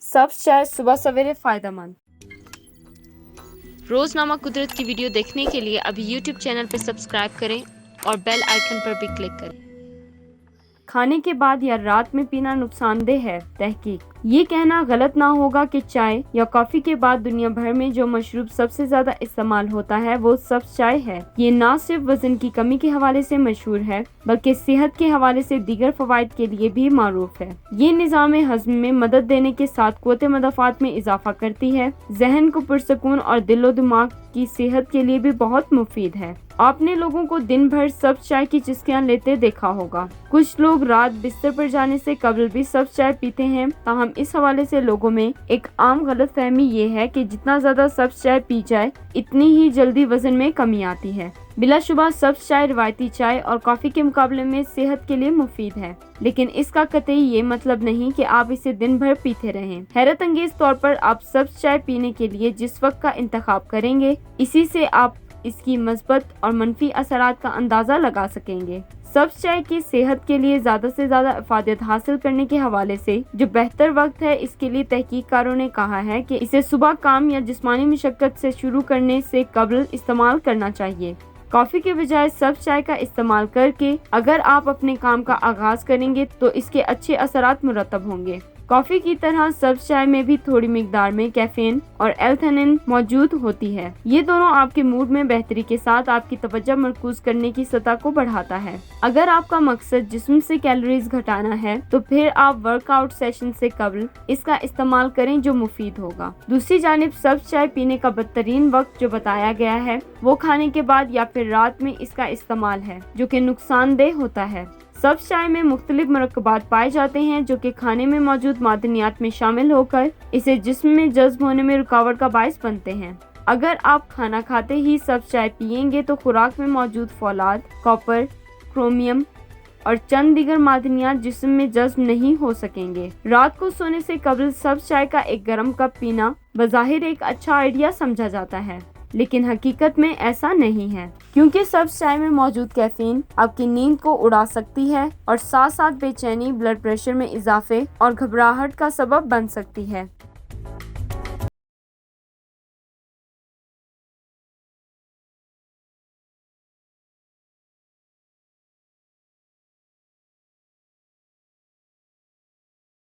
सब्ज चाय सुबह सवेरे फायदेमंद। रोजनामा कुदरत की वीडियो देखने के लिए अभी YouTube चैनल पर सब्सक्राइब करें और बेल आइकन पर भी क्लिक करें। खाने के बाद या रात में पीना नुकसानदेह है। तहकीक ये कहना गलत ना होगा कि चाय या कॉफी के बाद दुनिया भर में जो मशरूब सबसे ज्यादा इस्तेमाल होता है वो सब्ज चाय है। ये न सिर्फ वजन की कमी के हवाले से मशहूर है बल्कि सेहत के हवाले से दीगर फवाइद के लिए भी मारूफ है। ये निज़ाम हज़्म में मदद देने के साथ क़ुव्वत मदाफ़ात में इजाफा करती है। जहन को पुरसकून और दिलो दिमाग की सेहत के लिए भी बहुत मुफीद है। आपने लोगों को दिन भर सब्ज चाय की चुस्कियां लेते देखा होगा। कुछ लोग रात बिस्तर पर जाने से कबल भी सब्ज चाय पीते हैं। ताहम इस हवाले से लोगों में एक आम गलतफहमी ये है कि जितना ज्यादा सब्ज चाय पी जाए इतनी ही जल्दी वजन में कमी आती है। बिलाशुबा सब्ज चाय रिवायती चाय और कॉफी के मुकाबले में सेहत के लिए मुफीद है, लेकिन इसका कतई ये मतलब नहीं कि आप इसे दिन भर पीते रहें। हैरत अंगेज तौर पर आप सब्ज चाय पीने के लिए जिस वक्त का इंतखाब करेंगे, इसी से आप इसकी मस्बत और मनफी असरात का अंदाजा लगा सकेंगे। सब्ज चाय की सेहत के लिए ज्यादा से ज्यादा इफादत हासिल करने के हवाले से जो बेहतर वक्त है, इसके लिए तहकीककारों ने कहा है कि इसे सुबह काम या जिस्मानी मशक्कत से शुरू करने से कबल इस्तेमाल करना चाहिए। कॉफी के बजाय सब्ज चाय का इस्तेमाल करके अगर आप अपने काम का आगाज करेंगे तो इसके अच्छे असरात मुरतब होंगे। कॉफी की तरह सब्ज चाय में भी थोड़ी मिकदार में कैफीन और एल्थेनिन मौजूद होती है। ये दोनों आपके मूड में बेहतरी के साथ आपकी तवज्जो मरकूज करने की सतह को बढ़ाता है। अगर आपका मकसद जिस्म से कैलोरीज घटाना है तो फिर आप वर्कआउट सेशन से कबल इसका इस्तेमाल करें जो मुफीद होगा। दूसरी जानिब सब्ज चाय पीने का बदतरीन वक्त जो बताया गया है वो खाने के बाद या फिर रात में इसका इस्तेमाल है, जो कि नुकसानदेह होता है। सब्ज चाय में मुख्तलिफ मरकबात पाए जाते हैं जो कि खाने में मौजूद मादनियात में शामिल होकर इसे जिस्म में जज्ब होने में रुकावट का बाइस बनते हैं। अगर आप खाना खाते ही सब्ज चाय पिएंगे तो खुराक में मौजूद फौलाद, कॉपर, क्रोमियम और चंद दीगर मादनियात जिस्म में जज्ब नहीं हो सकेंगे। रात को सोने से कबल सब्ज चाय का एक गर्म कप पीना बज़ाहिर एक अच्छा आइडिया समझा जाता है, लेकिन हकीकत में ऐसा नहीं है, क्योंकि सब्ज चाय में मौजूद कैफीन आपकी नींद को उड़ा सकती है और साथ साथ बेचैनी, ब्लड प्रेशर में इजाफे और घबराहट का सबब बन सकती है।